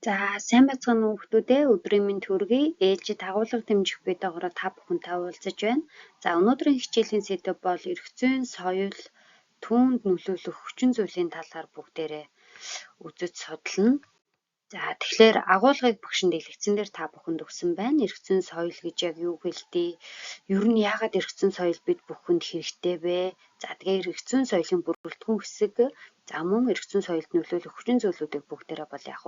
За сайн байцгаана уу хүүхдүүд ээ. Өдрийн мэнд хүргэе. Ээлжид агуулга дэмжих видеогоор та бүхэнтэй уулзаж байна. За өнөөдрийн хичээлийн сэдэв бол эрх зүйн соёл түүнд нөлөөлөх хүчин зүйлийн талаар бүгдээрээ үзэж судална. За тэгэхээр агуулгыг багшинд дэлгэцэн дээр та бүхэнд өгсөн байна. Эрх зүйн соёл гэж яг юу гэлтэй? Ер нь яагаад эрх зүйн соёл бид бүхэнд хэрэгтэй вэ? За тэгээ эрх зүйн соёлын бүрэлдэхүүн хэсэг, за мөн эрх зүйн соёлд нөлөөлөх хүчин зүйлүүдийг бүгдээрээ бол яг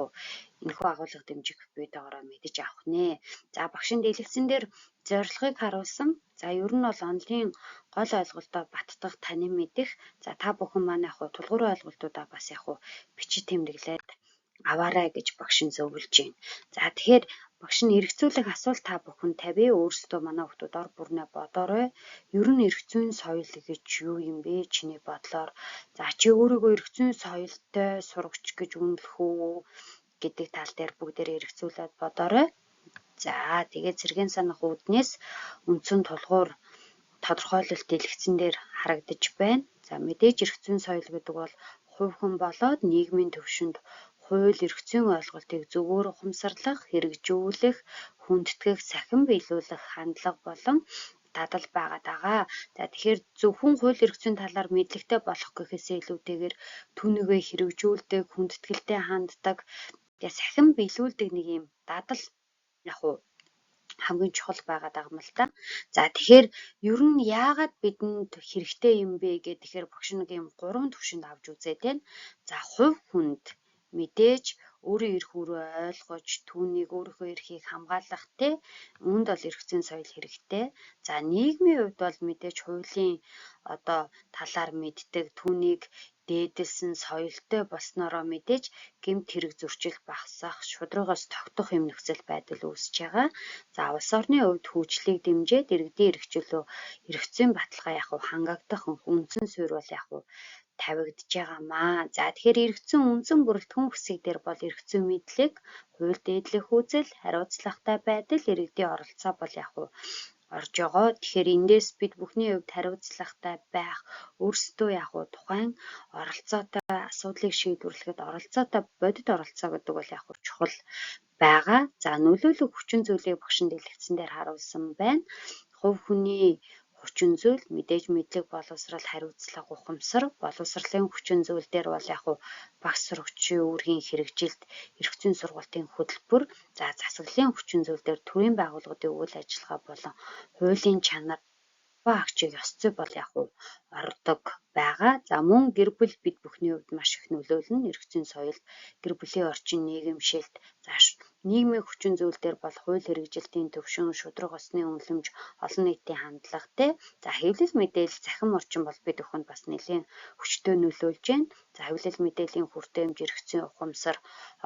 энэхүү агуулга дэмжих видеогоор мэдэж авах нэ. За багшинд дэлгэцэн дээр зорилгыг харуулсан. За ер нь бол онлын гол ойлголтоо баттгах, танин мэдэх. За та бүхэн маань тулгуур ойлголтуудаа бас бичиж тэмдэглээд аваарай гэж багш нь зөвлөж байна. За тэгэхээр багш нь эргцүүлэх асуулт та бүхэн тавья. Өөрсдөө манай хүмүүс ор бүрнээ бодоорой. Ер нь эрх зүйн соёл гэж юу юм бэ? Чиний бодлоор. За чи өөрийгөө эрх зүйн соёлтой сурагч гэж үнэлэх үү гэдэг тал дээр бүгдээрээ эргцүүлээд бодоорой. За тэгээд зэргийн санах үүднээс үндсэн тулгуур тодорхойлолт дэлгэцэн дээр харагдаж байна. За мэдээж эрх зүйн соёл гэдэг бол хувь хүн болоод нийгмийн түвшинд хууль эрх зүйн ойлголтыг зөвөр ухамсарлах, хэрэгжүүлэх, хүндэтгэх, сахин биелүүлэх хандлага болон дадал байгаад байгаа. За тэгэхээр зөвхөн хууль эрх зүйн талаар мэдлэгтэй болох гэхээсээ илүүтэйгээр түүнийгээ хэрэгжүүлдэг, хүндэтгэлтэй ханддаг, сахин биелүүлдэг нэг юм дадал хамгийн чухал байгаад байгаа юм л та. За тэгэхээр ер нь яагаад бидэнд хэрэгтэй юм бэ гэхээр багш нэг юм 3 түвшинд авч үзээд байна. За хувь хүнд мэдээж өөрийн эрх үүрээ ойлгож түүнийг өөрийнхөө эрхийг хамгаалах үүнд бол эрх зүйн соёл хэрэгтэй. За нийгмийн хувьд бол мэдээж хуулийн талаар мэддэг, түүнийг дээдэлсэн соёлтой болсноороо мэдээж гэмт хэрэг зөрчил багасах, шударгаас тогтох юм нөхцөл байдал үүсэж байгаа. За улс орны хувьд хүчлийг дэмжиж иргэдийн эрх чөлөө эрх зүйн баталгаа хангагдах үндсэн суурь бол тавигдж байгаамаа. За тэгэхээр эрх зүйн үндсэн бүрэлдэхүүн хэсэг дээр бол эрх зүйн мэдлэг, хууль дээдлэх үзэл, хариуцлагатай байдал, иргэдийн оролцоо бол орж байгаа. Тэгэхээр эндээс бид бүхний хувьд хариуцлагатай байх, өөрсдөө тухайн оролцоотой асуудлыг шийдвэрлэхэд оролцоотой бодит оролцоо гэдэг бол чухал байгаа. За нөлөөлөх хүчин зүйлийг багшин дэлгэцэн дээр харуулсан байна. Хувь хүний хүчин зүйл мэдээж мэдлэг, боловсрал, хариуцлага, ухамсар, боловсролын хүчин зүйл дээр бол багш сурагчийн үүргийн хэрэгжилт, эрх зүйн сургалтын хөтөлбөр, за засаглалын хүчин зүйл дээр төрийн байгууллагуудын үйл ажиллагаа болон хуулийн чанар агчийг ёс зүй бол ордог байгаа. За мөн гэр бүл бид бүхний хувьд маш их нөлөөлнө. Эрх зүйн соёл, гэр бүлийн орчин, нийгэмшилт, нийгмийн хүчин зүйл дээр бол хууль хэрэгжилтийн төвшин, шударга осны үнэлэмж, олон нийтийн хандлага за хэвлэл мэдээлэл, захин орчин бол бид бүхэнд бас нэлээд хүчтэй нөлөөлж байна. За хэвлэл мэдээллийн хүртээмж, эрх зүйн ухамсар,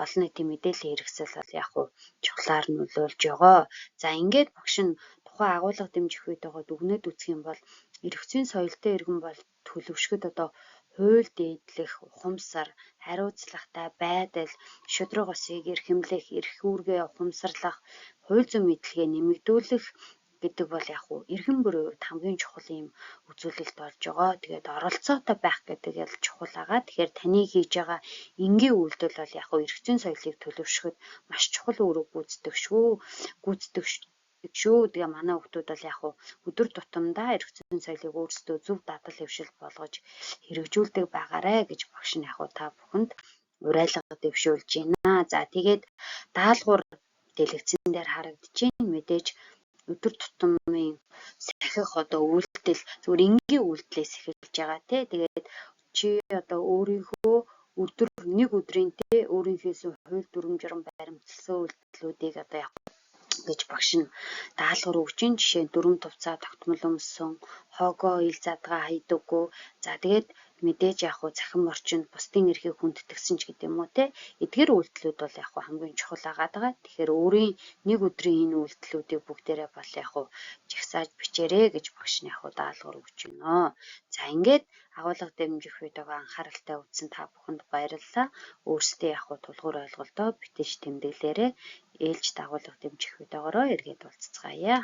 олон нийтийн мэдээллийн хэрэгсэл бол чухлаар нөлөөлж байгаа. За ингээд багш нь тухайн агуулга дэмжих видеогоо дүгнээд үзэх юм бол эрх зүйн соёлтой иргэн бол төлөвшгöd хууль дээдлэх, ухамсар, хариуцлагатай байдал, шударга осыг эрхэмлэх, эрх үүргээ ухамсарлах, хууль зүйн мэдлэгээ нэмэгдүүлэх гэдэг бол иргэн бүрийн хувьд хамгийн чухал юм үзүүлэлт болж байгаа. Тэгээд оролцоотой байх гэдэг л чухал байгаа. Тэгэхээр таны хийж байгаа энгийн үйлдэл бол эрх зүйн соёлыг төлөвшгöd маш чухал үүрэг гүйцэтгэх шүү. Тэгээ манай хүмүүс бол өдөр тутамдаа эрх зүйн соёлыг өөрсдөө зөв дадал хэвшил болгож хэрэгжүүлдэг байгаарэ гэж багш нь та бүхэнд уриалга дэвшүүлж байна. За тэгээд даалгавар дэлгэцэн дээр харагдаж байна. Мэдээж өдөр тутмын сахих үйлдэл зөвхөн энгийн үйлдэлээс эхэлж байгаа тэгээд чи өөрийнхөө нэг өдрийн өөрийнхөөс хууль дүрм журам баримтлсан үйлдэлүүдийг гэж багш нь даалгавар өгч ин жишээ дүрм тувцаа тогтмол өмссөн, хоогоо ил задгаа хайдаггүй. За тэгээд мэдээж захин орчинд бусдын эрхийг хүндэтгсэн ч гэдэг юм уу эдгээр үйлдэлүүд бол хамгийн чухал байгаа. Тэгэхээр өөрийн нэг өдрийн энэ үйлдэлүүдийг бүгдээрээ бол жагсааж бичээрэй гэж багш нь даалгавар өгч байна. За ингээд агуулга дэмжих видеогоо анхааралтай үзсэн та бүхэнд баярлалаа. Өөрсдөө тулгуур ойлголтоо битэж тэмдэглээрэй. Ээлж агуулга дэмжих видеогоор эргээд уулзцгаая.